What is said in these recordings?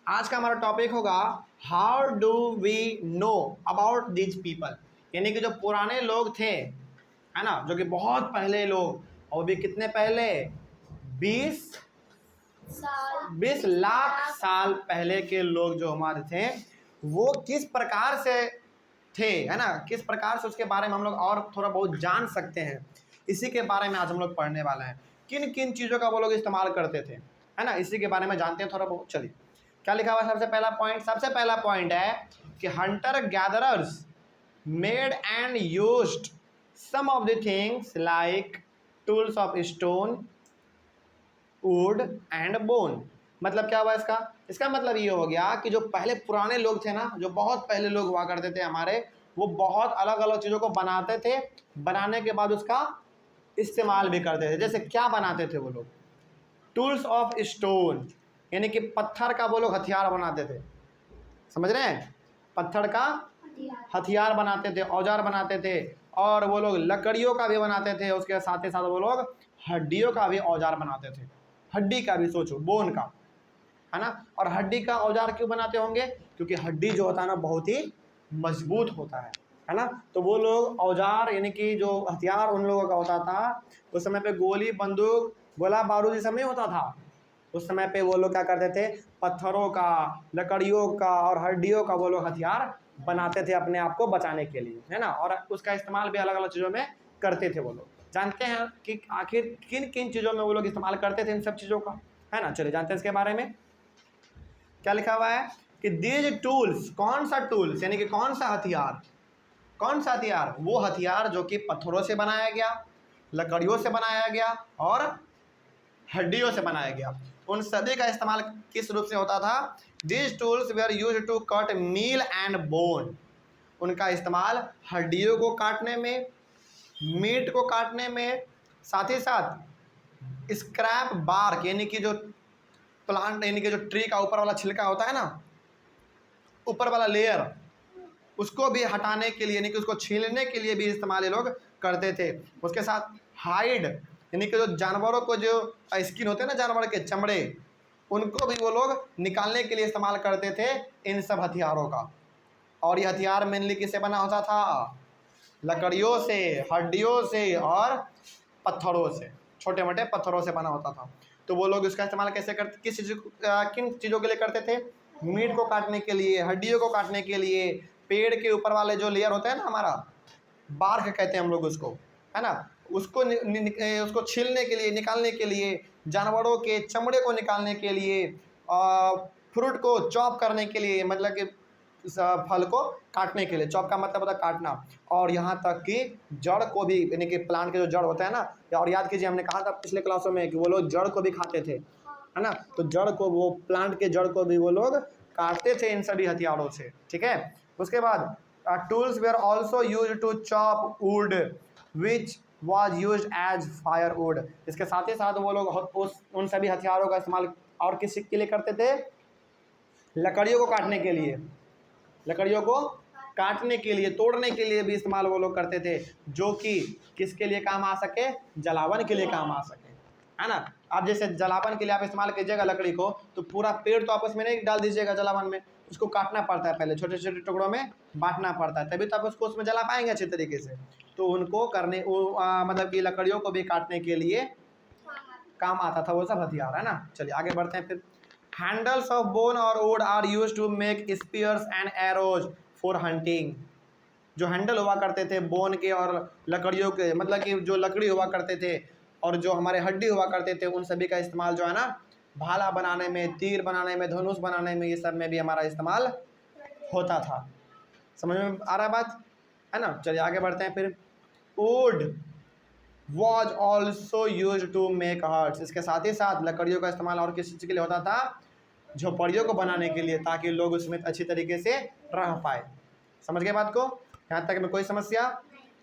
आज का हमारा टॉपिक होगा how do we know about these people, यानी कि जो पुराने लोग थे, है ना, जो कि बहुत पहले लोग, और भी कितने पहले, 20 लाख साल पहले के लोग जो हमारे थे वो किस प्रकार से थे, है ना, किस प्रकार से उसके बारे में हम लोग और थोड़ा बहुत जान सकते हैं। इसी के बारे में आज हम लोग पढ़ने वाले हैं, किन किन चीज़ों का वो लोग इस्तेमाल करते थे, है ना, इसी के बारे में जानते हैं थोड़ा बहुत। चलिए क्या लिखा हुआ है सबसे पहला पॉइंट है कि hunter gatherers made and used some of the things like tools of stone, wood and bone. मतलब क्या हुआ इसका मतलब ये हो गया कि जो पहले पुराने लोग थे ना, जो बहुत पहले लोग हुआ करते थे हमारे, वो बहुत अलग अलग चीज़ों को बनाते थे, बनाने के बाद उसका इस्तेमाल भी करते थे। जैसे क्या बनाते थे वो लोग, टूल्स ऑफ स्टोन, यानी कि पत्थर का वो लोग हथियार बनाते थे, समझ रहे हैं, पत्थर का हथियार बनाते थे, औजार बनाते थे, और वो लोग लकड़ियों का भी बनाते थे, उसके साथ ही साथ वो लोग हड्डियों का भी औजार बनाते थे, हड्डी का भी, सोचो, बोन का, है ना। और हड्डी का औजार क्यों बनाते होंगे, क्योंकि हड्डी जो होता है ना बहुत ही मजबूत होता है ना। तो वो लोग औजार यानी कि जो हथियार उन लोगों का होता था, उस समय पे गोली बंदूक गोला बारूद ये सब नहीं होता था। उस समय पे वो लोग क्या करते थे, पत्थरों का, लकड़ियों का और हड्डियों का वो लोग हथियार बनाते थे अपने आप को बचाने के लिए, है ना। और उसका इस्तेमाल भी अलग अलग चीज़ों में करते थे वो लोग। जानते हैं कि आखिर किन किन चीज़ों में वो लोग इस्तेमाल करते थे इन सब चीज़ों का, है ना। चलिए जानते हैं इसके बारे में। क्या लिखा हुआ है कि दीज टूल्स, कौन सा टूल्स यानी कि कौन सा हथियार, वो हथियार जो कि पत्थरों से बनाया गया, लकड़ियों से बनाया गया और हड्डियों से बनाया गया, उन सभी का इस्तेमाल किस रूप से होता था। These tools were used to cut meal and bone, उनका इस्तेमाल हड्डियों को काटने में, मीट को काटने में, साथ ही साथ स्क्रैप बार्क यानी कि जो प्लांट यानी कि जो ट्री का ऊपर वाला छिलका होता है ना, ऊपर वाला लेयर, उसको भी हटाने के लिए यानी कि उसको छीलने के लिए भी इस्तेमाल ये लोग करते थे। उसके साथ हाइड यानी कि जो जानवरों को जो स्किन होते हैं ना, जानवर के चमड़े, उनको भी वो लोग निकालने के लिए इस्तेमाल करते थे इन सब हथियारों का। और ये हथियार मेनली किससे बना होता था, लकड़ियों से, हड्डियों से और पत्थरों से, छोटे मोटे पत्थरों से बना होता था। तो वो लोग उसका इस्तेमाल कैसे करते, किन चीज़ों के लिए करते थे, मीट को काटने के लिए, हड्डियों को काटने के लिए, पेड़ के ऊपर वाले जो लेयर होता है ना हमारा, बार्क कहते हैं हम लोग उसको, है ना, उसको उसको छीलने के लिए, निकालने के लिए, जानवरों के चमड़े को निकालने के लिए, फ्रूट को चॉप करने के लिए, मतलब कि फल को काटने के लिए, चॉप का मतलब होता है काटना, और यहाँ तक कि जड़ को भी, यानी कि प्लांट के जो जड़ होता है ना, और याद कीजिए हमने कहा था पिछले क्लासों में कि वो लोग जड़ को भी खाते थे, है ना। तो जड़ को, वो प्लांट के जड़ को भी वो लोग काटते थे इन सभी हथियारों से, ठीक है। उसके बाद tools were also use to chop wood which was use as fire wood. इसके साथ ही साथ वो लोग उन सभी हथियारों का इस्तेमाल और किस के लिए करते थे, लकड़ियों को काटने के लिए, लकड़ियों को काटने के लिए, तोड़ने के लिए भी इस्तेमाल वो लोग करते थे, जो कि किसके लिए काम आ सके, जलावन के लिए काम आ सके, है ना। अब जैसे जलावन के लिए आप इस्तेमाल कीजिएगा लकड़ी को, तो पूरा पेड़ तो आपस में नहीं डाल दीजिएगा जलावन में, उसको काटना पड़ता है, पहले छोटे छोटे टुकड़ों में बांटना पड़ता है, तभी तो आप उसको उसमें जला पाएंगे अच्छे तरीके से। तो उनको करने मतलब कि लकड़ियों को भी काटने के लिए काम आता था वो सब हथियार, है ना। चलिए आगे बढ़ते हैं फिर। हैंडल्स ऑफ बोन और wood are use to make spears and arrows for hunting. जो हैंडल हुआ करते थे बोन के और लकड़ियों के, मतलब कि जो लकड़ी हुआ करते थे और जो हमारे हड्डी हुआ करते थे, उन सभी का इस्तेमाल जो है ना, भाला बनाने में, तीर बनाने में, धनुष बनाने में, ये सब में भी हमारा इस्तेमाल होता था। समझ में आ रहा है बात, है ना। चलिए आगे बढ़ते हैं फिर। Wood was also use to make huts. इसके साथ ही साथ लकड़ियों का इस्तेमाल और किस चीज़ के लिए होता था, झोपड़ियों को बनाने के लिए, ताकि लोग उसमें अच्छी तरीके से रह पाए। समझ गए बात को, यहाँ तक में कोई समस्या।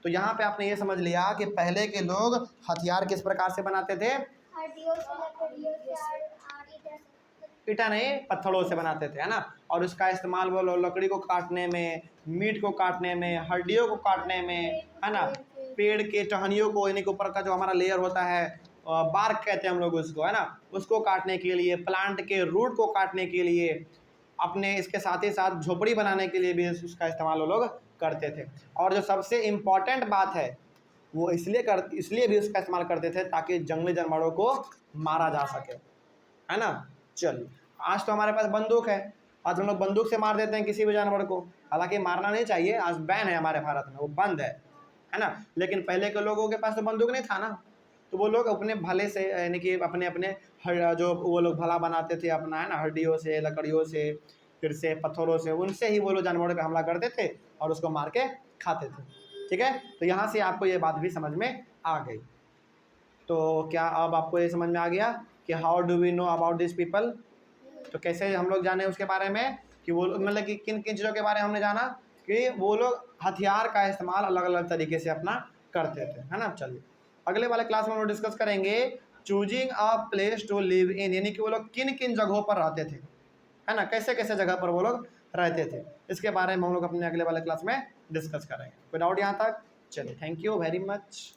तो यहाँ पे आपने ये समझ लिया कि पहले के लोग हथियार किस प्रकार से बनाते थे, ईटा नहीं, पत्थरों से बनाते थे, है ना। और उसका इस्तेमाल वो लोग लकड़ी को काटने में, मीट को काटने में, हड्डियों को काटने में, है ना, पेड़ के टहनियों को, यानी कि ऊपर का जो हमारा लेयर होता है, बार्क कहते हैं हम लोग उसको, है ना, उसको काटने के लिए, प्लांट के रूट को काटने के लिए, अपने इसके साथ ही साथ झोपड़ी बनाने के लिए भी उसका इस्तेमाल वो लोग करते थे। और जो सबसे इम्पॉर्टेंट बात है वो इसलिए भी उसका इस्तेमाल करते थे ताकि जंगली जानवरों को मारा जा सके, है ना। चलिए, आज तो हमारे पास बंदूक है, आज हम लोग बंदूक से मार देते हैं किसी भी जानवर को। हालांकि मारना नहीं चाहिए, आज बैन है हमारे भारत में, वो बंद है ना। लेकिन पहले के लोगों के पास तो बंदूक नहीं था ना, तो वो लोग अपने भले से, यानी कि अपने अपने जो वो लोग भला बनाते थे अपना, है ना, हड्डियों से, लकड़ियों से, फिर से पत्थरों से, उनसे ही वो लोग जानवरों पे हमला करते थे और उसको मार के खाते थे। ठीक है, तो यहाँ से आपको ये बात भी समझ में आ गई। तो क्या अब आपको ये समझ में आ गया कि how do we know about this people, तो कैसे हम लोग जाने उसके बारे में कि वो मतलब कि किन किन चीज़ों के बारे में हमने जाना कि वो लोग हथियार का इस्तेमाल अलग अलग तरीके से अपना करते थे, है ना। चलिए, अगले वाले क्लास में हम लोग डिस्कस करेंगे choosing a place to live in, यानी कि वो लोग किन किन जगहों पर रहते थे, है ना, कैसे कैसे जगह पर वो लोग रहते थे। इसके बारे में हम लोग अपने अगले वाले क्लास में डिस्कस करेंगे। कोई डाउट यहाँ तक? चलिए, थैंक यू वेरी मच।